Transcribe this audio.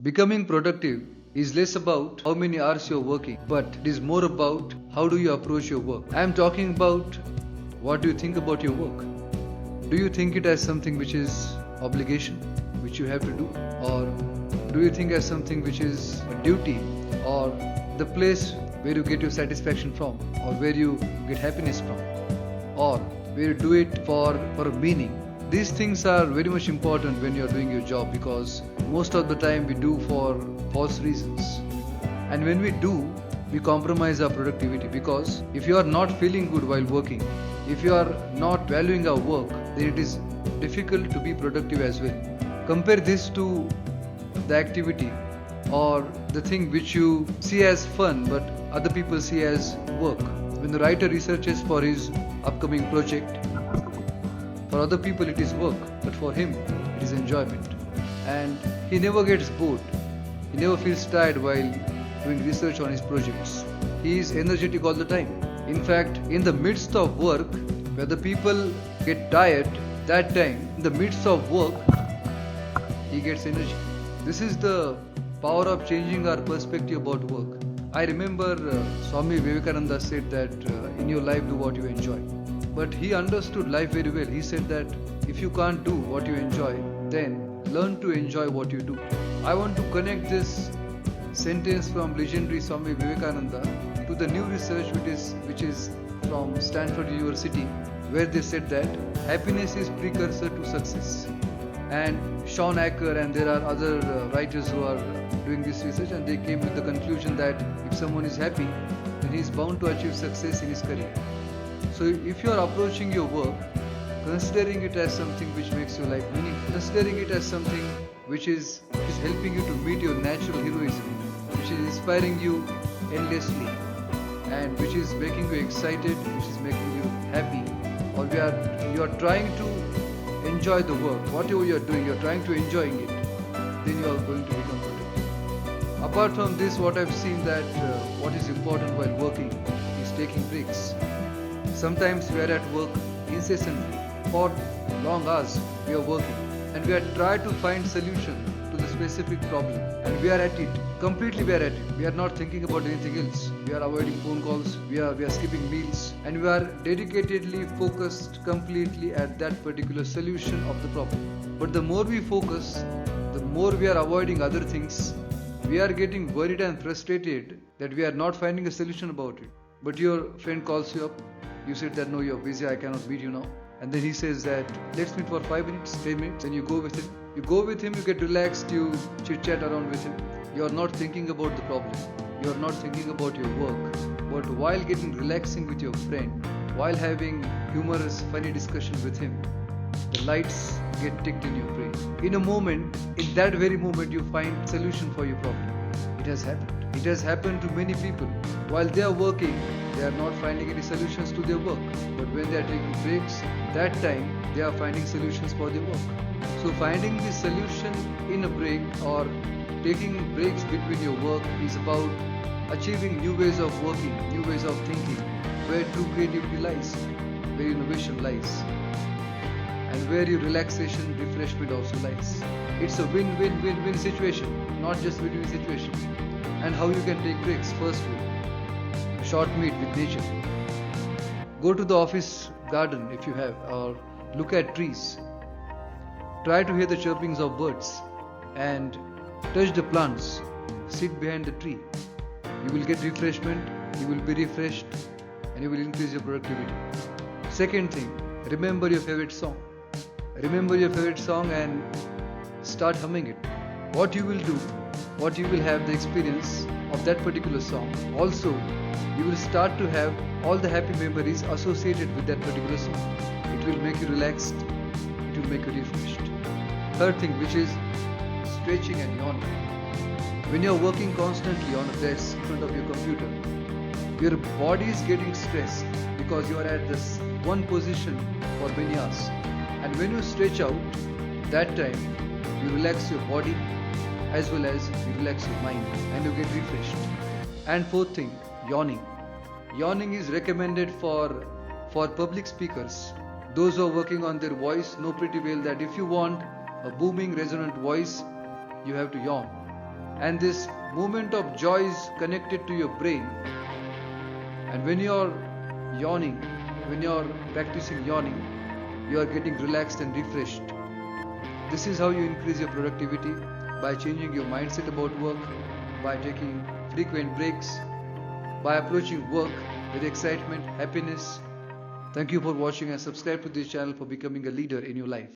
Becoming productive is less about how many hours you're working, but it is more about how do you approach your work. I am talking about what do you think about your work. Do you think it as something which is obligation, which you have to do? Or do you think as something which is a duty, or the place where you get your satisfaction from, or where you get happiness from, or where you do it for a meaning? These things are very much important when you are doing your job, because most of the time we do for false reasons. And when we do, we compromise our productivity, because if you are not feeling good while working, if you are not valuing our work, then it is difficult to be productive as well. Compare this to the activity or the thing which you see as fun but other people see as work. When the writer researches for his upcoming project, for other people it is work, but for him it is enjoyment. And he never gets bored. He never feels tired while doing research on his projects. He is energetic all the time. In fact, in the midst of work, where the people get tired, that time, in the midst of work, he gets energy. This is the power of changing our perspective about work. I remember Swami Vivekananda said that in your life do what you enjoy. But he understood life very well. He said that if you can't do what you enjoy, then learn to enjoy what you do. I want to connect this sentence from legendary Swami Vivekananda to the new research which is from Stanford University, where they said that happiness is precursor to success. And Sean Acker and there are other writers who are doing this research, and they came with the conclusion that if someone is happy, then he is bound to achieve success in his career. So if you are approaching your work, considering it as something which makes your life meaningful, considering it as something which is helping you to meet your natural heroism, which is inspiring you endlessly, and which is making you excited, which is making you happy, or you are trying to enjoy the work, whatever you are doing, you are trying to enjoying it, then you are going to become productive. Apart from this, what I've seen that what is important while working is taking breaks. Sometimes we are at work incessantly for long hours. We are working and we are trying to find solution to the specific problem, and we are at it completely. We are at it. We are not thinking about anything else. We are avoiding phone calls. We are skipping meals, and we are dedicatedly focused completely at that particular solution of the problem. But the more we focus, the more we are avoiding other things. We are getting worried and frustrated that we are not finding a solution about it. But your friend calls you up. You said that no, you're busy, I cannot meet you now. And then he says that let's meet for 5 minutes, 10 minutes, and you go with him. You go with him, you get relaxed, you chit chat around with him. You are not thinking about the problem. You are not thinking about your work. But while getting relaxing with your friend, while having humorous, funny discussion with him, the lights get ticked in your brain. In a moment, in that very moment, you find solution for your problem. It has happened. It has happened to many people. While they are working, they are not finding any solutions to their work. But when they are taking breaks, that time they are finding solutions for their work. So finding the solution in a break or taking breaks between your work is about achieving new ways of working, new ways of thinking, where true creativity lies, where innovation lies, and where your relaxation, refreshment also lies. It's a win-win-win-win situation, not just win-win situation. And how you can take breaks? First way, short meet with nature. Go to the office garden if you have, or look at trees. Try to hear the chirpings of birds and touch the plants. Sit behind the tree. You will get refreshment, you will be refreshed, and you will increase your productivity. Second thing, remember your favorite song. Remember your favorite song and start humming it. What you will do, what you will have the experience of that particular song. Also, you will start to have all the happy memories associated with that particular song. It will make you relaxed, it will make you refreshed. Third thing, which is stretching and yawning. When you are working constantly on a desk in front of your computer, your body is getting stressed because you are at this one position for many hours. And when you stretch out, that time you relax your body as well as you relax your mind and you get refreshed. And fourth thing, yawning. Yawning is recommended for public speakers. Those who are working on their voice know pretty well that if you want a booming resonant voice, you have to yawn. and this movement of joy is connected to your brain. And when you're yawning, when you're practicing yawning, you are getting relaxed and refreshed. This is how you increase your productivity, by changing your mindset about work, by taking frequent breaks, by approaching work with excitement, happiness. Thank you for watching and subscribe to this channel for becoming a leader in your life.